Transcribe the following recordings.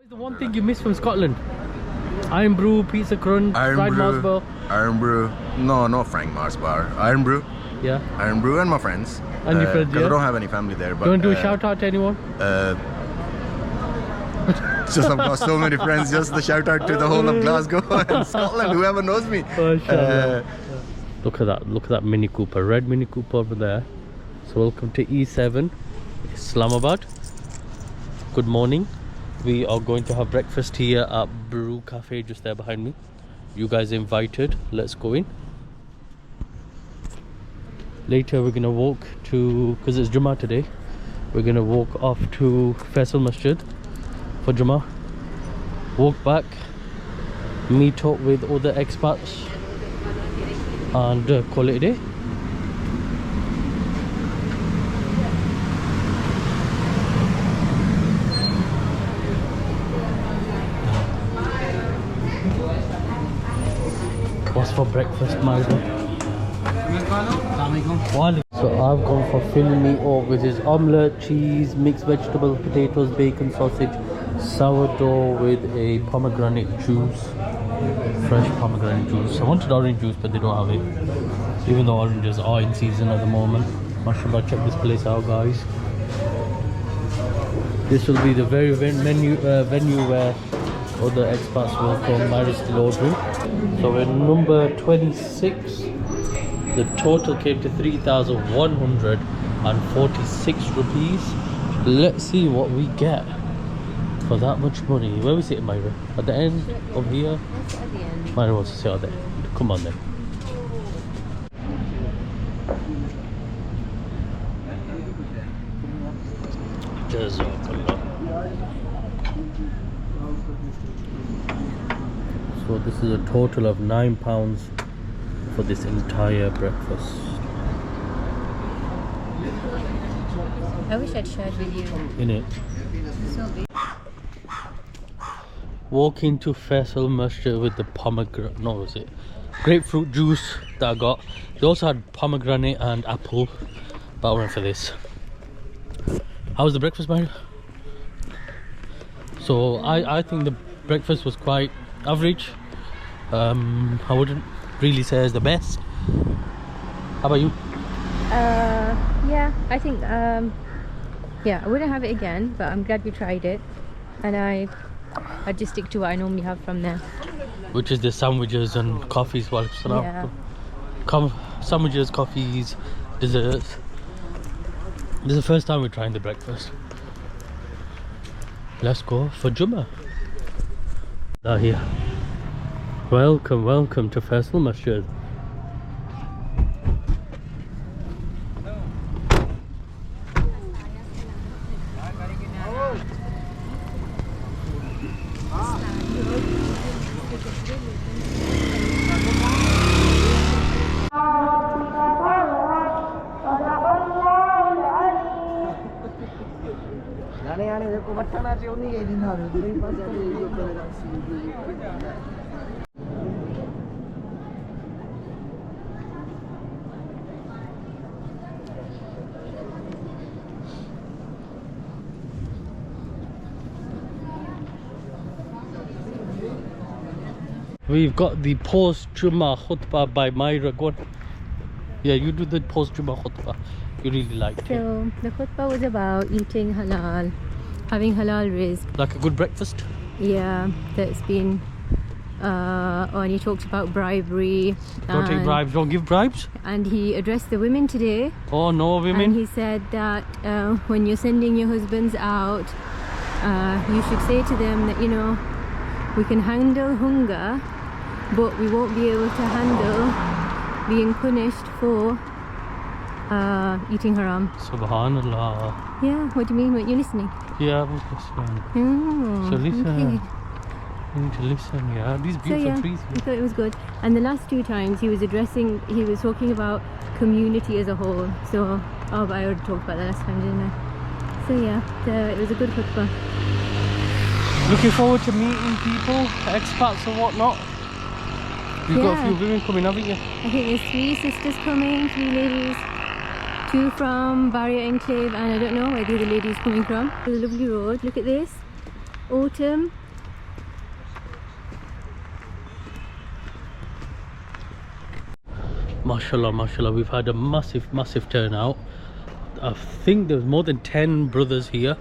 The one thing you miss from Scotland? Iron brew, pizza crunch, fried Mars bar. Iron brew. No, not Frank Mars bar. Iron brew. Yeah. Iron brew and my friends. And your friends, yeah? I don't have any family there. But, You want to do a shout out to anyone? Just I've got so many friends. Just the shout out to the whole of Glasgow and Scotland. Whoever knows me. Look at that. Look at that Mini Cooper. Red Mini Cooper over there. So welcome to E7, Islamabad. Good morning. We are going to have breakfast here at Brew Cafe just there behind me. You guys are invited. Let's go in. Later we're gonna walk to, because it's Jummah today, we're gonna walk off to Faisal Masjid for Jummah. Walk back, meet up with other expats and call it a day. What's for breakfast, Myra? So I've gone for filling me up with his omelette, cheese, mixed vegetable, potatoes, bacon, sausage, sourdough with a pomegranate juice, fresh pomegranate juice. I wanted orange juice, but they don't have it, even though oranges are in season at the moment. Mashallah, check this place out, guys. This will be the very venue where other expats will come. Myra's still ordering. So we're number 26. The total came to 3,146 rupees. Let's see what we get for that much money. Where we sit, Myra? At the end? Over here? Yes, at the end. Myra wants to sit at the end. Come on then. Jazakallah. So this is a total of £9 for this entire breakfast. I wish I'd shared with you. In it. So big. Walk into Faisal Masjid with the pomegranate, no, was it grapefruit juice that I got. They also had pomegranate and apple, but I went for this. How was the breakfast, Mary? So I think the breakfast was quite average. I wouldn't really say it's the best. How about you? Yeah, I think yeah, I wouldn't have it again, but I'm glad we tried it, and I'd just stick to what I normally have from there, which is the sandwiches and coffees. Well, yeah. Sandwiches, coffees, desserts. This is the first time we're trying the breakfast. Let's go for Jummah. Now here. Welcome to Faisal Masjid. We've got the post-Jummah khutbah by Myra. Go on. Yeah, you do the post-Jummah khutbah. You really liked it. So the khutbah was about eating halal, having halal rizq. Like a good breakfast? Yeah, that's been and he talked about bribery. Don't take bribes, don't give bribes. And he addressed the women today. Oh, no women. And he said that when you're sending your husbands out, you should say to them that, you know, we can handle hunger, but we won't be able to handle being punished for eating haram. Subhanallah. Yeah, what do you mean? Weren't you listening? Yeah, I was listening. Oh, So listen. okay. You need to listen, yeah. These beautiful trees. I thought it was good. And the last two times he was talking about community as a whole. So, but I already talked about that last time, didn't I? So yeah, it was a good khutbah. Looking forward to meeting people, expats and whatnot. You've got a few women coming, haven't you? I think there's 3 sisters coming, 3 ladies. 2 from Barrier Enclave, and I don't know where the other lady's coming from. It's a lovely road, look at this. autumn. Mashallah, mashallah, we've had a massive turnout. I think there's more than 10 brothers here,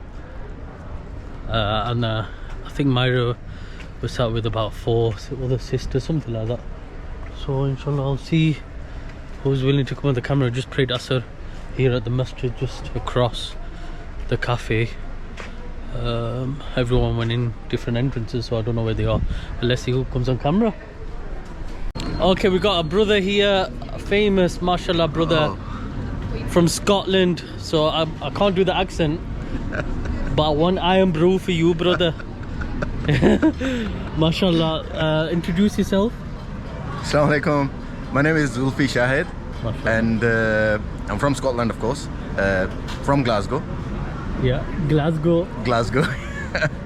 and I think Myra was sat with about 4 other sisters, something like that. So inshallah, I'll see who's willing to come on the camera. Just prayed Asr here at the masjid just across the cafe. Everyone went in different entrances, so I don't know where they are, but let's see who comes on camera. Okay, we got a brother here, a famous mashallah brother from Scotland. So I can't do the accent, but one iron brew for you, brother. Mashallah. Introduce yourself. Assalamu alaikum. My name is Zulfi Shahid, and I'm from Scotland, of course, from Glasgow. Yeah, Glasgow.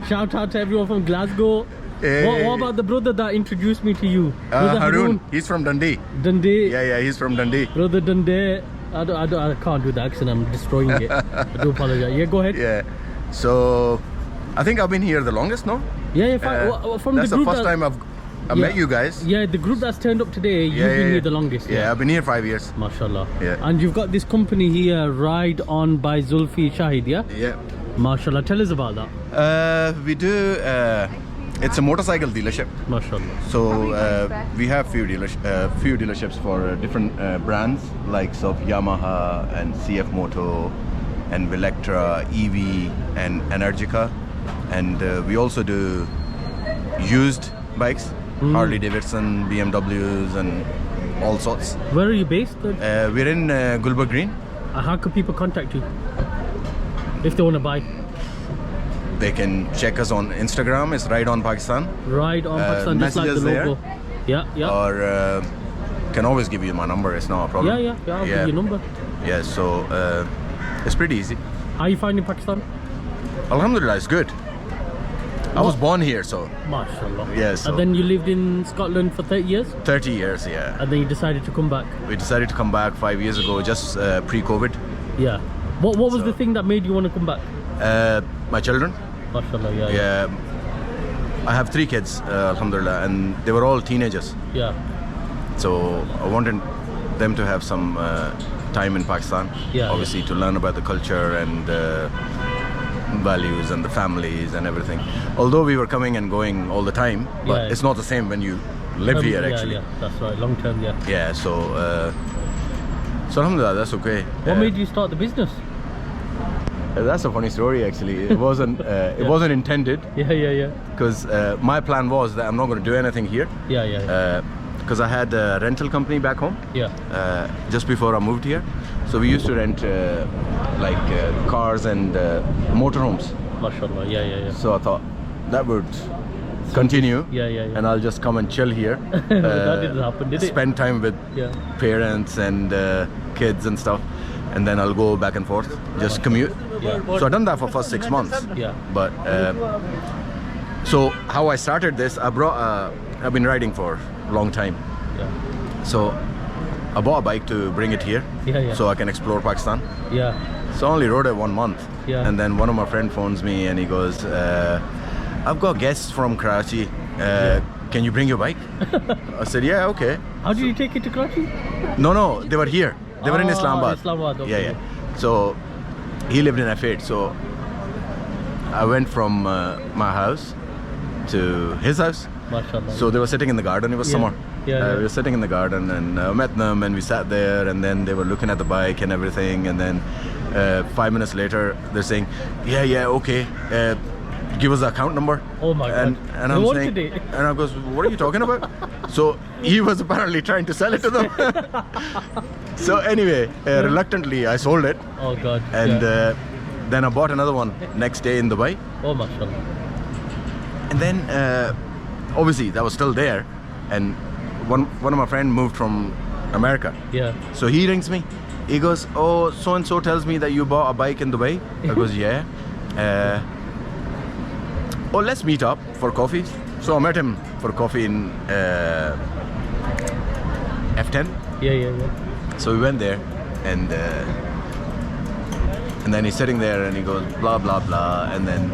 Shout out to everyone from Glasgow. What about the brother that introduced me to you? Brother Harun. He's from Dundee. Dundee. Yeah, he's from Dundee. Brother Dundee. I can't do the accent, I'm destroying it. I do apologize. Yeah, go ahead. Yeah, so I think I've been here the longest, no? Yeah, fine. From that's the group first time I've met you guys. Yeah, the group that's turned up today, you've been here the longest. Yeah, I've been here 5 years. Mashallah. Yeah. And you've got this company here, Ride On by Zulfi Shahid, yeah? Yeah. Mashallah, tell us about that. We do, it's a motorcycle dealership. Mashallah. So we have few dealerships for different brands, likes of Yamaha and CF Moto and Velectra, EV and Energica. And we also do used bikes, Harley Davidson, BMWs and all sorts. Where are you based? We're in Gulberg Green. How can people contact you if they want to buy? They can check us on Instagram. It's Ride On Pakistan. Ride On Pakistan, just like the logo. There. Yeah. Or can always give you my number. It's not a problem. Yeah. I'll give you your number. Yeah. So it's pretty easy. How are you finding Pakistan? Alhamdulillah, it's good. I was born here, so. Mashallah. Yeah. So and then you lived in Scotland for 30 years? 30 years, yeah. And then you decided to come back? We decided to come back 5 years ago, just pre-COVID. Yeah. What was the thing that made you want to come back? My children. Mashallah, yeah. Yeah. I have 3 kids, alhamdulillah, and they were all teenagers. Yeah. So I wanted them to have some time in Pakistan. Yeah. Obviously, to learn about the culture and values and the families and everything. Although we were coming and going all the time, but it's not the same when you live here actually. Yeah, that's right, long term, yeah. Yeah, so alhamdulillah, that's okay. What made you start the business? That's a funny story actually. It wasn't it wasn't intended. Yeah. Because my plan was that I'm not going to do anything here. Yeah. Because I had a rental company back home. Yeah. Just before I moved here, so we used to rent cars and motorhomes. Mashallah, yeah. So I thought that would continue. Yeah. And I'll just come and chill here. That didn't happen, did it? Spend time with parents and kids and stuff, and then I'll go back and forth, just commute. Yeah. So I've done that for first 6 months. Yeah. But so how I started this, I've been riding for a long time. Yeah. So I bought a bike to bring it here. Yeah. So I can explore Pakistan. Yeah. So I only rode it 1 month. Yeah. And then one of my friends phones me and he goes, I've got guests from Karachi. Can you bring your bike? I said, yeah, okay. How did you take it to Karachi? No, they were here. They were in Islamabad. Okay. Yeah. So he lived in F8. So I went from my house to his house. Mashallah. So they were sitting in the garden. It was summer. Yeah. We were sitting in the garden and I met them and we sat there and then they were looking at the bike and everything, and then 5 minutes later they're saying, yeah, okay, give us the account number. Oh my God. And I'm saying, and I goes, what are you talking about? So he was apparently trying to sell it to them. So anyway, reluctantly I sold it. Oh God. And then I bought another one next day in Dubai. Oh mashallah. And then obviously that was still there, and one of my friends moved from America. Yeah. So he rings me. He goes, oh, so and so tells me that you bought a bike in Dubai. I goes, yeah. Oh, let's meet up for coffee. So I met him for coffee in F10. Yeah. So we went there, and then he's sitting there and he goes blah blah blah, and then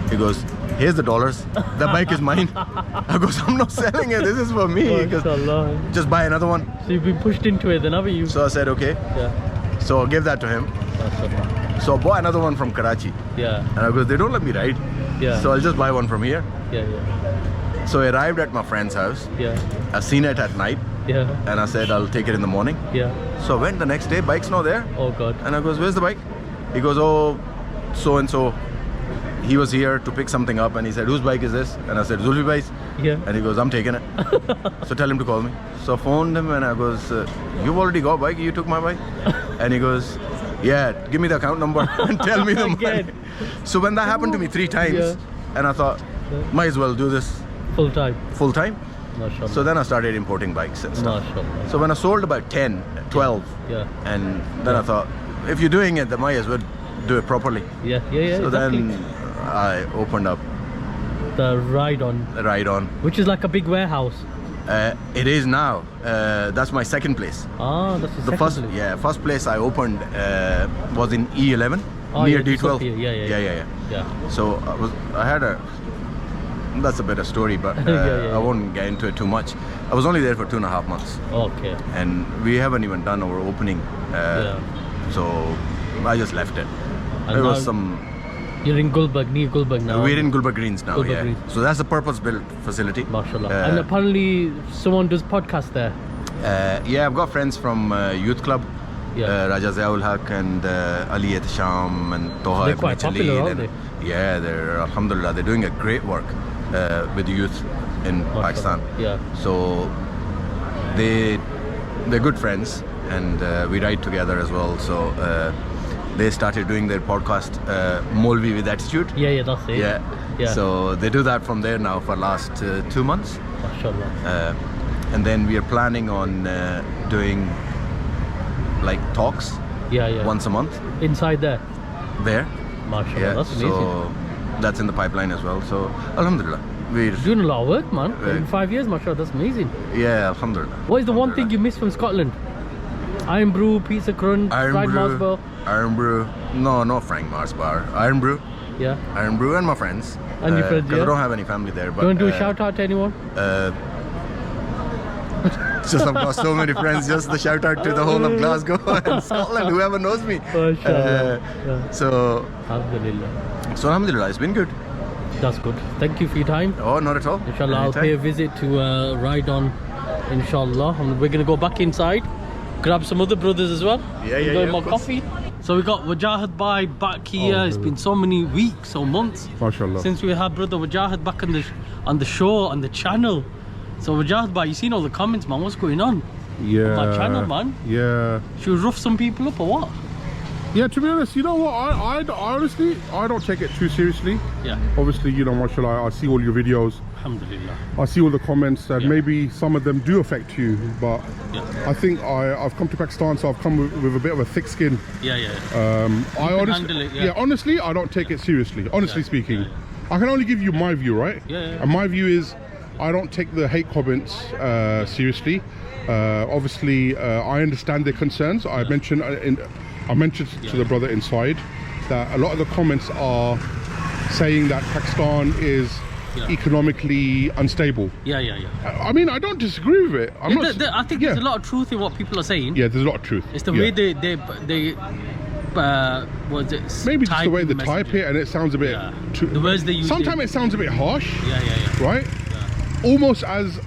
he goes, here's the dollars. The bike is mine. I goes, I'm not selling it. This is for me. Mashallah. Just buy another one. So you've been pushed into it then, haven't you? So I said, okay. Yeah. So I gave that to him. Mashallah. So I bought another one from Karachi. Yeah. And I goes, they don't let me ride. Yeah. So I'll just buy one from here. Yeah, yeah. So I arrived at my friend's house. Yeah. I seen it at night. Yeah. And I said, I'll take it in the morning. Yeah. So I went the next day, bike's not there. Oh God. And I goes, where's the bike? He goes, oh, so-and-so. He was here to pick something up and he said, whose bike is this? And I said, Zulfi bhai's. Yeah. And he goes, I'm taking it. So tell him to call me. So I phoned him and I goes, you've already got a bike, you took my bike? And he goes, yeah, give me the account number and tell me the money. So when that happened to me 3 times, Yeah. and I thought, might as well do this Full time. full time. Mashallah. So then I started importing bikes and stuff. Mashallah. So when I sold about 10, 12, Yeah. and then I thought, if you're doing it, then might as well do it properly. Yeah, yeah, yeah. So exactly. then I opened up The ride on, a ride on. which is like a big warehouse. It is now. That's my second place. Ah, that's the, The second first, place. yeah, first place I opened was in E11 Oh, near yeah, just up D12. here. Yeah. Yeah. So I had a. That's a bit of story, but Yeah. I won't get into it too much. I was only there for 2.5 months, Okay. and we haven't even done our opening. So I just left it. And There was now some. You're in Gulberg, near Gulberg now. We're in Gulberg Greens now. Gulberg Yeah. Greens. So that's a purpose-built facility. Mashallah. And apparently someone does podcast there. Yeah, I've got friends from Youth Club. Yeah. Raja Ziaul Haq and Ali Sham and Toha They're Ibn quite popular, Jalil aren't and- Yeah, they're Alhamdulillah, they're doing a great work with the youth in Pakistan. Yeah. So they're good friends, and we ride together as well. So they started doing their podcast, Molvi with Attitude. Yeah, that's it. Yeah. So they do that from there now for last 2 months. Mashallah. And then we are planning on doing like talks Yeah. once a month Inside there. there. Mashallah. Yeah, That's amazing. so that's in the pipeline as well. So Alhamdulillah, we're Doing a lot of work, man. Right. In 5 years, mashallah, that's amazing. yeah, Alhamdulillah. What is the one thing you miss from Scotland? Iron Brew, Pizza Crunch, fried Mars bar. Iron Brew. No, not Frank Mars bar. Iron Brew, Yeah. Iron Brew, and my friends. And your friends, 'cause yeah? I don't have any family there. But You want to do a shout out to anyone? just I've got so many friends. Just the shout out to the whole of Glasgow and Scotland, whoever knows me. Mashallah. Yeah. So Alhamdulillah. It's been good. That's good. Thank you for your time. Oh, not at all. Inshallah, I'll Anytime. pay a visit to Ride On. Inshallah. And we're going to go back inside, grab some other brothers as well. Yeah, Enjoy of more course. coffee. So we got Wajahad Bhai back here. It's been so many weeks or months MashaAllah. since we had brother Wajahad back on the show, on the channel. So Wajahad Bhai, you seen all the comments, man? What's going on? Yeah. My channel, man. Yeah. Should we rough some people up or what? Yeah, to be honest, you know what? I honestly, I don't take it too seriously. Yeah. Obviously, you know, mashallah, I see all your videos. Alhamdulillah. I see all the comments, and Yeah. maybe some of them do affect you. But Yeah. I think I've come to Pakistan, so I've come with a bit of a thick skin. Yeah. I can honestly, handle it, yeah. honestly, I don't take it seriously. Honestly Yeah, speaking, yeah, I can only give you my view, right? Yeah. And my view is, I don't take the hate comments seriously. Obviously, I understand their concerns. I mentioned to the brother inside that a lot of the comments are saying that Pakistan is economically unstable. Yeah. I mean, I don't disagree with it. I'm not. I think there's a lot of truth in what people are saying. Yeah, there's a lot of truth. It's the way they was it? Maybe just the way type they type it, and it sounds a bit. Yeah. The words they use. Sometimes it sounds a bit harsh. Yeah. Right? Almost as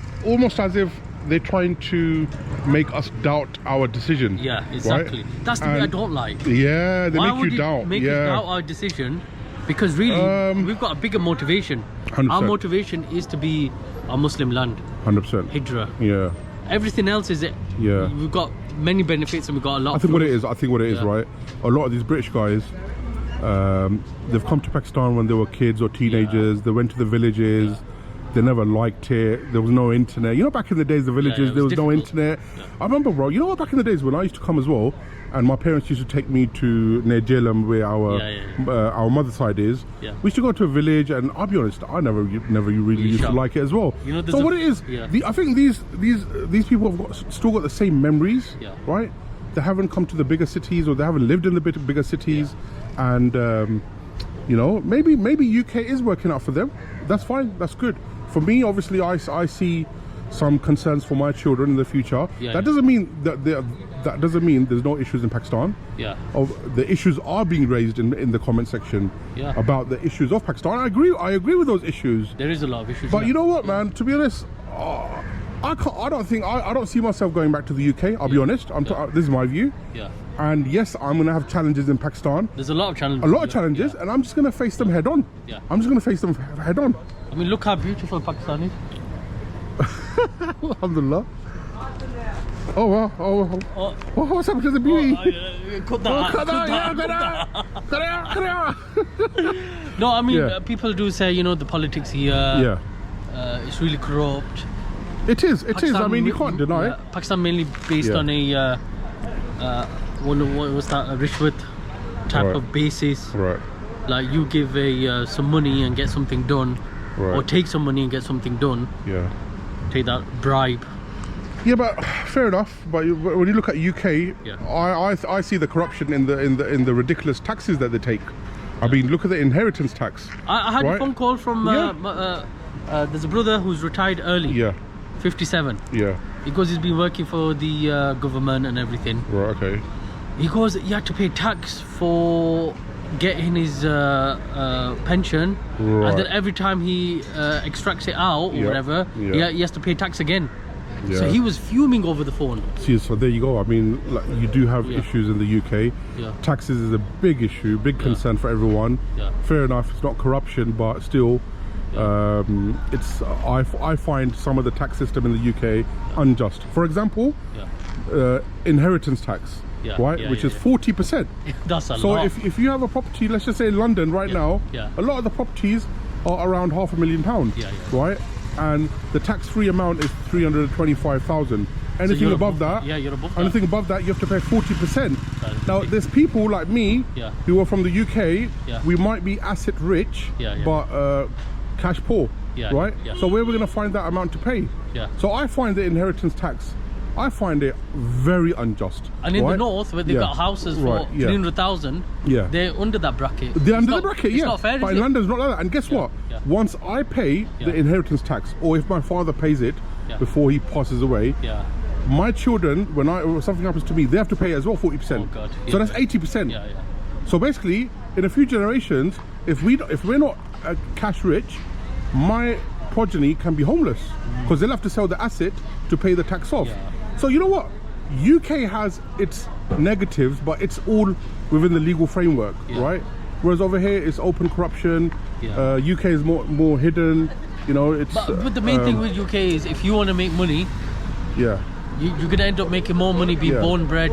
if they're trying to make us doubt our decision. Yeah, exactly. Right? That's the way I don't like. Yeah, they Why make would you doubt. Make us doubt our decision, because really we've got a bigger motivation. 100%. Our motivation is to be a Muslim land, 100%. Hijrah. Yeah. Everything else is it. Yeah. We've got many benefits and we've got a lot. I think what it is, Yeah. right? A lot of these British guys, they've come to Pakistan when they were kids or teenagers. They went to the villages. They never liked it. There was no internet. You know, back in the days, the villages, it there was was no difficult. internet. I remember, bro. You know what? Back in the days when I used to come as well, and my parents used to take me to near Jhelum, where our mother's side is. Yeah. We used to go to a village, and I'll be honest, I never really used to like it as well. You know, so what it is, I think these people have still got the same memories, right? They haven't come to the bigger cities, or they haven't lived in the bigger cities, and You know, maybe UK is working out for them. That's fine. That's good. For me, obviously, I see some concerns for my children in the future. That doesn't mean that doesn't mean there's no issues in Pakistan. The issues are being raised in the comment section about the issues of Pakistan. I agree with those issues. There is a lot of issues. But you know what, man? To be honest, I don't see myself going back to the UK. I'll be honest. This is my view. And yes, I'm going to have challenges in Pakistan. There's a lot of challenges. A lot of challenges, and I'm just going to face them head on. I'm just going to face them head on. I mean, look how beautiful Pakistanis. Alhamdulillah. Oh wow! What's happened to the beauty? Cut out. No, I mean, people do say, you know, the politics here. It's really corrupt. It is. I mean, you can't deny it. Pakistan mainly based on a what was that? A rishwat type of basis. Right. Like you give some money and get something done, or take some money and get something done. Take that bribe. Yeah, but fair enough. But when you look at UK, I see the corruption in the ridiculous taxes that they take. I mean, look at the inheritance tax. I had a phone call from there's a brother who's retired early. 57. He goes, he's been working for the government and everything. Right. Okay. He goes, he had to pay tax for getting his pension, and then every time he extracts it out or whatever, he has to pay tax again. So he was fuming over the phone. See, so there you go. I mean, like, you do have issues in the UK. Taxes is a big issue, big concern for everyone. Fair enough, it's not corruption, but still, it's I find some of the tax system in the UK unjust. For example, inheritance tax. Which is 40%. That's a lot. So if you have a property, let's just say in London right now, a lot of the properties are around £500,000, right? And the tax-free amount is 325,000. Anything above that, anything above that, you have to pay 40%. Now, there's people like me who are from the UK. We might be asset rich, but cash poor, right? So where are we going to find that amount to pay? So I find the inheritance tax, I find it very unjust. And in the north, where they've got houses for 300,000, they're under that bracket. They're under the bracket, it's not fair, but in London, it's not like that. And guess what? Once I pay the inheritance tax, or if my father pays it before he passes away, my children, when something happens to me, they have to pay as well 40%. Oh God. So that's 80%. So basically, in a few generations, if we're not cash rich, my progeny can be homeless because they'll have to sell the asset to pay the tax off. So you know what? UK has its negatives, but it's all within the legal framework, right? Whereas over here, it's open corruption. UK is more hidden. You know, it's. But the main thing with UK is if you want to make money, you're gonna end up making more money being born bred.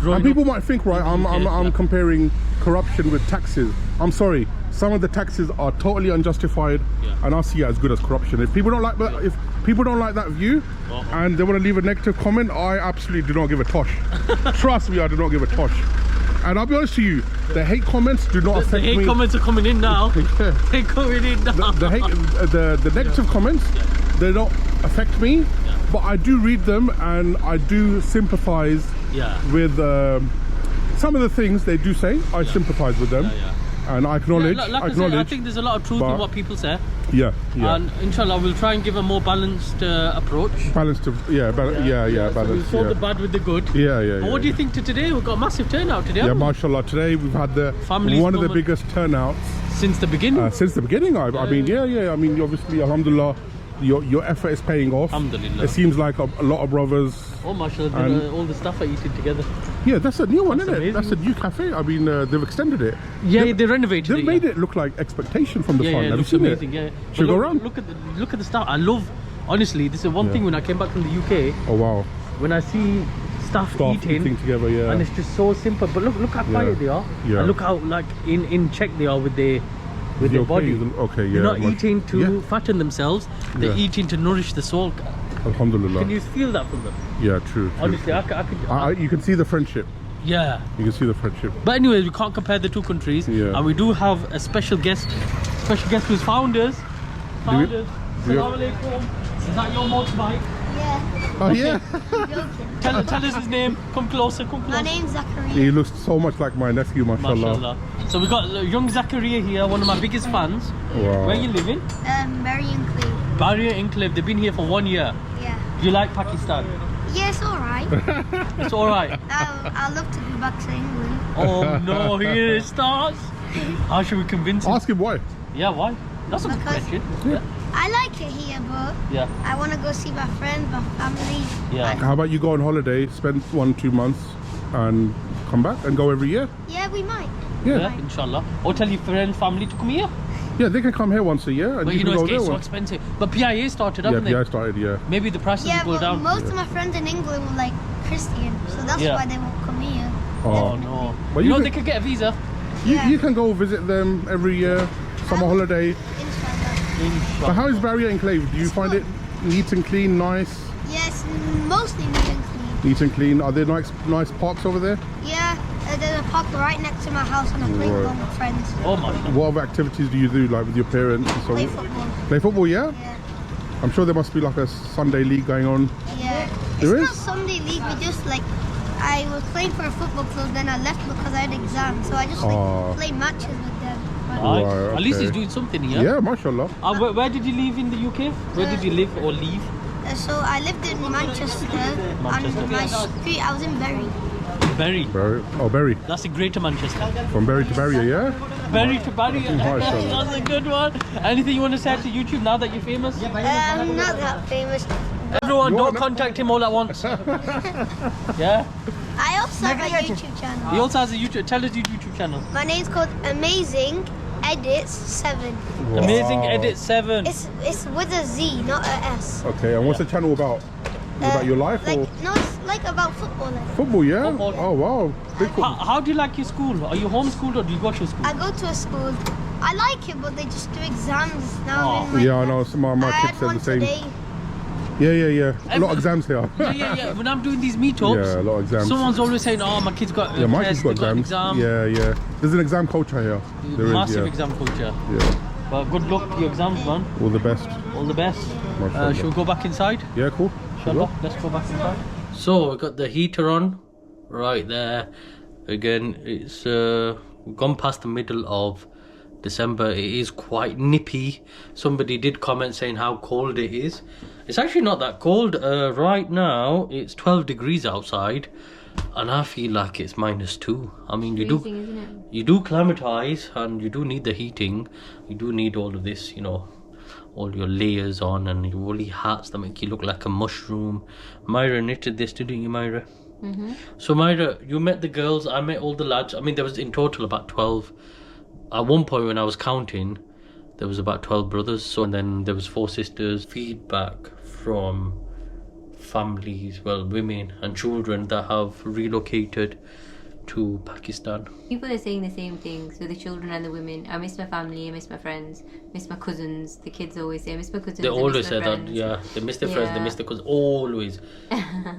And people might think, right? I'm comparing corruption with taxes. I'm sorry. Some of the taxes are totally unjustified, and I see it as good as corruption. If people don't like that, view, and they want to leave a negative comment, I absolutely do not give a tosh. Trust me, I do not give a tosh. And I'll be honest to you, the hate comments do not affect me. The hate comments are coming in now. They're coming in now. The negative comments, they don't affect me, but I do read them and I do sympathize with some of the things they do say. I sympathize with them. And I acknowledge. I think there's a lot of truth in what people say. And inshallah, we'll try and give a more balanced approach. Balanced, balanced. So we'll sort the bad with the good. But what do you think to today? We've got a massive turnout today. Mashallah. Today we've had one of the biggest turnouts since the beginning. I mean, I mean, obviously, alhamdulillah, your effort is paying off. Alhamdulillah. It seems like a lot of brothers. Oh, mashallah, all the staff are eating together. Yeah, that's a new one, isn't it? That's a new cafe. I mean, they've extended it. Yeah, they renovated it. They've made it look like expectation from the front. Have you seen amazing, it? Should we go around? Look at the staff. I love, honestly, this is one thing when I came back from the UK. Oh wow! When I see staff eating together, and it's just so simple. But look how quiet they are. And look how like in check they are with their body. They're not eating to fatten themselves. They're eating to nourish the soul. Alhamdulillah. Can you feel that from them? Yeah, true. Honestly, you can see the friendship. Yeah. You can see the friendship. But anyways, we can't compare the two countries. And we do have a special guest who's founders. Assalamu alaikum. Is that your motorbike? Yeah. Oh yeah. I'm joking. Tell us his name. Come closer, come My closer. name's Zachariah. He looks so much like my nephew, mashallah. Mashallah. So we got young Zachariah here, one of my biggest fans. Wow. Where you living? Marion Clee. Barrier Enclave. They've been here for 1 year. Yeah. Do you like Pakistan? Yeah, it's alright. It's alright. I'd love to go back to England. Oh no, here it starts. How should we convince him? Ask him why. Yeah, why? That's a good Because- question. I like it here, but Yeah, I want to go see my friends, my family. yeah. How about you go on holiday, spend 1-2 months, and come back and go every year? Yeah, we might. Yeah. Yeah, inshallah. Or tell your friends, family to come here. Yeah, they can come here once a year, and But you you can know, go it's there getting so once. expensive. But PIA started, Yeah, haven't yeah, I they? started. Yeah. Maybe the prices Yeah, will go but down. most of my friends in England were like Christian, so that's Yeah. why they won't come here. Oh no. But you you know can- they could get a visa. You can go visit them every year, summer holiday. Inshallah. But how is Barrier Enclave? Do you find it neat and clean, nice? Yes, mostly neat and clean. Neat and clean. Are there nice parks over there? Yeah, there's a park right next to my house and I play Right. with all my friends. Oh my. What other activities do you do, like with your parents and so Play on? football. Play football, yeah? Yeah. I'm sure there must be like a Sunday league going on. Yeah. There It's is? not Sunday league, we just like, I was playing for a football club, then I left because I had exams, so I just Oh. like play matches with them. But Nice. Right, At least he's okay. doing something here. Yeah, mashallah. Where did you live in the UK? Where did you live or leave? So I lived in Manchester, Manchester. and my street, I was in Bury. Bury. Bury. That's a greater Manchester. From Bury to Barrier, yeah? Bury to Bury. Mashallah. That's a good one. Anything you want to say to YouTube now that you're famous? I'm not that famous. Everyone, You don't are, contact him all at once. Yeah. I also have a YouTube channel. He also has a YouTube. Tell us your YouTube channel. My name's called Amazing Edits 7. Amazing Wow. Edit 7. It's with a Z, not a S. Okay, and what's the channel about? About your life like, or No, it's like about football. Like. football, yeah? Football. Oh, wow. Big football. How do you like your school? Are you homeschooled or do you go to school? I go to a school. I like it, but they just do exams now. Oh. I'm in my Yeah, I know. Some of my I kids had said one the same. today. Yeah. A lot of exams here. Yeah. When I'm doing these meetups, Yeah, a lot of exams. someone's always saying, "Oh, my kid's got Yeah, my kids tests, got they've exams. exam." Yeah. There's an exam culture here. There is, Massive yeah. exam culture. Yeah. But good luck to your exams, man. All the best. All the best. Mashallah. Should we go back inside? Yeah, cool. Inshallah, let's go back inside. So we got the heater on right there. Again, it's gone past the middle of December. It is quite nippy. Somebody did comment saying how cold it is. It's actually not that cold. Right now it's 12 degrees outside and I feel like it's -2. I mean, Freezing, isn't it? you do climatize and you do need the heating. You do need all of this, you know, all your layers on and your woolly hats that make you look like a mushroom. Myra knitted this, didn't you, Myra? So Myra, you met the girls, I met all the lads. I mean, there was in total about 12. At one point when I was counting, there was about 12 brothers. So, and then there was 4 sisters. Feedback from families, well, women and children that have relocated to Pakistan. People are saying the same things with the children and the women. I miss my family, I miss my friends, miss my cousins. The kids always say, I miss my cousins. They I miss always my say that, friends." yeah. They miss their friends, they Yeah. miss their cousins, always.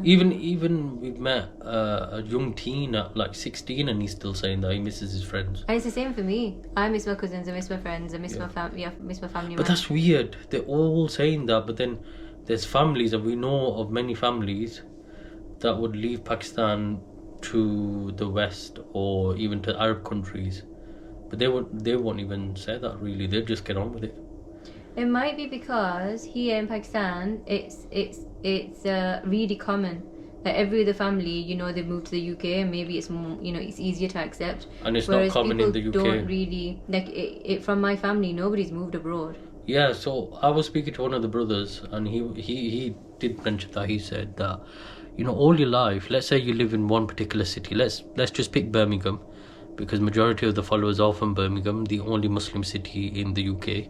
even we've met a young teen at like 16 and he's still saying that he misses his friends. And it's the same for me. I miss my cousins, I miss my friends, I miss my family, I miss my family. But that's weird. They're all saying that, but then there's families, and we know of many families that would leave Pakistan to the West or even to Arab countries, but they won't even say that really. They'll just get on with it. It might be because here in Pakistan, it's really common that every other family, you know, they moved to the UK, and maybe it's more, you know, it's easier to accept. And it's Whereas not common in the people UK. don't really like it. From my family, nobody's moved abroad. Yeah, so I was speaking to one of the brothers, and he did mention that. He said that, you know, all your life, let's say you live in one particular city. Let's just pick Birmingham, because majority of the followers are from Birmingham, the only Muslim city in the UK,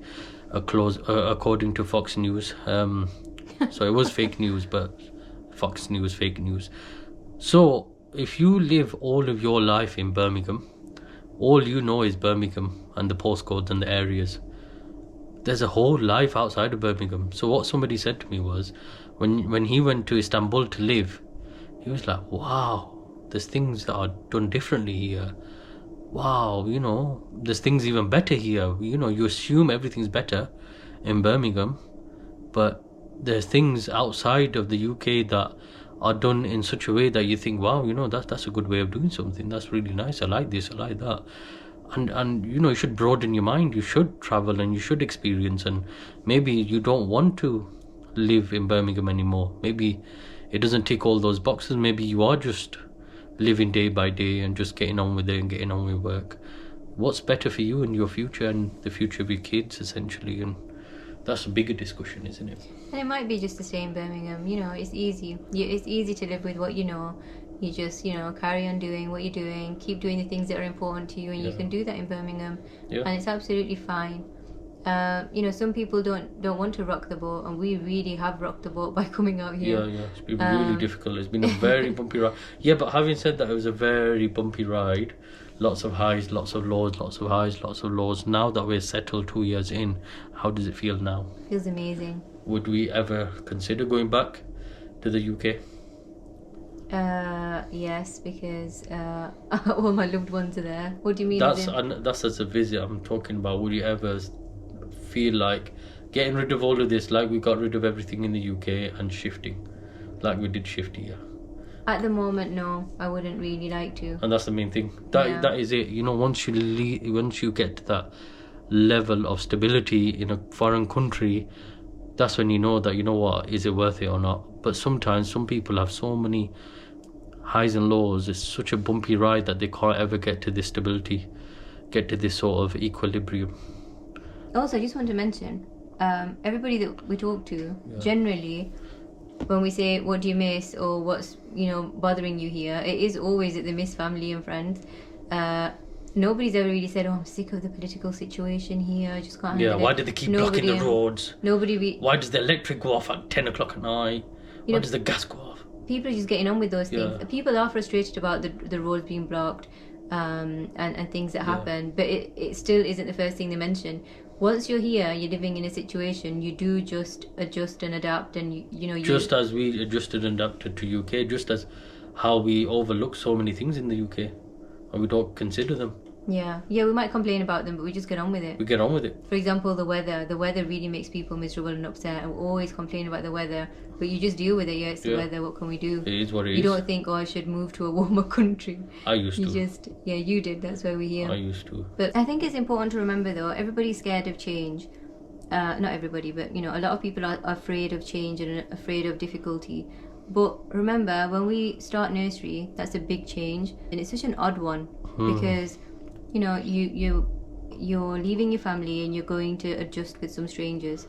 according to Fox News. So it was fake news, but Fox News, fake news. So if you live all of your life in Birmingham, all you know is Birmingham and the postcodes and the areas. There's a whole life outside of Birmingham. So what somebody said to me was, when he went to Istanbul to live, he was like, wow, there's things that are done differently here. Wow, you know, there's things even better here. You know, you assume everything's better in Birmingham, but there's things outside of the UK that are done in such a way that you think, wow, you know, that's a good way of doing something. That's really nice. I like this. I like that. And you know, you should broaden your mind. You should travel and you should experience. And maybe you don't want to live in Birmingham anymore. Maybe it doesn't tick all those boxes. Maybe you are just living day by day and just getting on with it and getting on with work. What's better for you and your future and the future of your kids, essentially? And that's a bigger discussion, isn't it? And it might be just to stay in Birmingham. You know, it's easy. It's easy to live with what you know. You just, you know, carry on doing what you're doing, keep doing the things that are important to you, and you can do that in Birmingham. Yeah. And it's absolutely fine. You know, some people don't want to rock the boat, and we really have rocked the boat by coming out here. Yeah, it's been really difficult. It's been a very bumpy ride. Yeah, but having said that, it was a very bumpy ride. Lots of highs, lots of lows, lots of highs, lots of lows. Now that we're settled 2 years in, how does it feel now? Feels amazing. Would we ever consider going back to the UK? Yes, because all my loved ones are there. What do you mean? That's as a visit I'm talking about. Would you ever feel like getting rid of all of this, like we got rid of everything in the UK, and shifting, like we did shift here? At the moment, no, I wouldn't really like to. And that's the main thing. That is it. You know, once you get to that level of stability in a foreign country, that's when you know that, you know what, is it worth it or not? But sometimes some people have so many highs and lows. It's such a bumpy ride that they can't ever get to this stability, get to this sort of equilibrium. Also, I just want to mention, everybody that we talk to, generally, when we say what do you miss or what's, you know, bothering you here, it is always that they miss family and friends. Nobody's ever really said, oh, I'm sick of the political situation here, I just can't handle it. Why do they keep blocking the roads? Why does the electric go off at 10 o'clock at night? Why does the gas go off? People are just getting on with those things. People are frustrated about the roads being blocked and things that happen, but it still isn't the first thing they mention. Once you're here, you're living in a situation, you do just adjust and adapt, and you just as we adjusted and adapted to UK, just as how we overlook so many things in the UK and we don't consider them. Yeah, we might complain about them, but we just get on with it. We get on with it. For example, the weather really makes people miserable and upset, and we always complain about the weather, but you just deal with it. Yeah, it's the weather, what can we do? It is what it is. You don't think, oh, I should move to a warmer country. I used to. You did, that's why we're here. I used to. But I think it's important to remember, though, everybody's scared of change. Not everybody, but, you know, a lot of people are afraid of change and afraid of difficulty. But remember, when we start nursery, that's a big change, and it's such an odd one, because you know, you're leaving your family and you're going to adjust with some strangers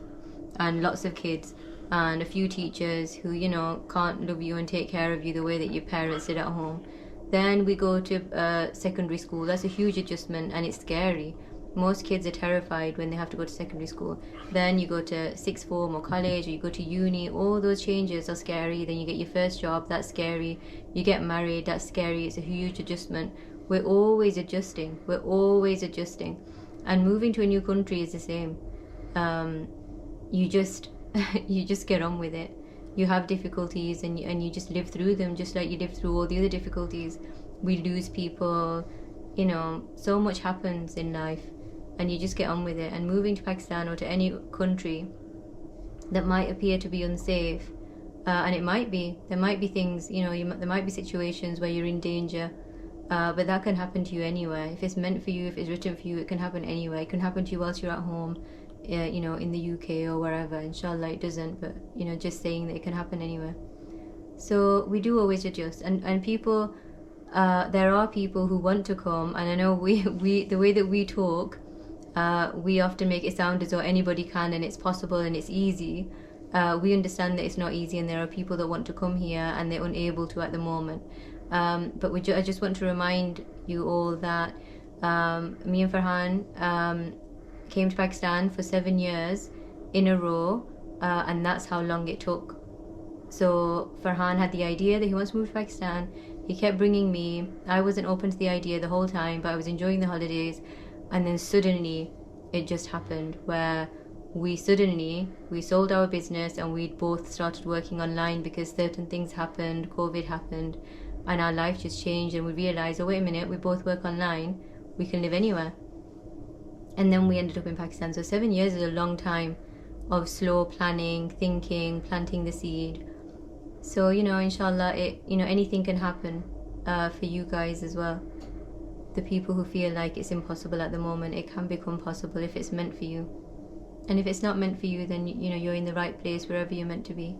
and lots of kids and a few teachers who, you know, can't love you and take care of you the way that your parents did at home. Then we go to secondary school. That's a huge adjustment, and it's scary. Most kids are terrified when they have to go to secondary school. Then you go to sixth form or college, or you go to uni. All those changes are scary. Then you get your first job, that's scary. You get married, that's scary. It's a huge adjustment. We're always adjusting. And moving to a new country is the same. You just get on with it. You have difficulties and you just live through them, just like you live through all the other difficulties. We lose people, you know, so much happens in life, and you just get on with it. And moving to Pakistan or to any country that might appear to be unsafe, and it might be, there might be things, you know, there might be situations where you're in danger. But that can happen to you anywhere. If it's meant for you, if it's written for you, it can happen anywhere. It can happen to you whilst you're at home, you know, in the UK or wherever. Inshallah it doesn't, but, you know, just saying that it can happen anywhere. So we do always adjust. And people, there are people who want to come, and I know we the way that we talk, we often make it sound as though anybody can and it's possible and it's easy. We understand that it's not easy, and there are people that want to come here and they're unable to at the moment. But I just want to remind you all that me and Farhan came to Pakistan for 7 years in a row, and that's how long it took. So Farhan had the idea that he wants to move to Pakistan. He kept bringing me. I wasn't open to the idea the whole time, but I was enjoying the holidays, and then suddenly it just happened where we sold our business and we both started working online because certain things happened, COVID happened, and our life just changed, and we realized, oh wait a minute, we both work online, we can live anywhere. And then we ended up in Pakistan. So 7 years is a long time of slow planning, thinking, planting the seed. So, you know, inshallah, anything can happen for you guys as well. The people who feel like it's impossible at the moment, it can become possible if it's meant for you. And if it's not meant for you, then, you know, you're in the right place wherever you're meant to be.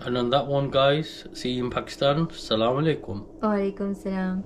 And on that one, guys, see you in Pakistan. Assalamu alaikum. Wa alaikum salam.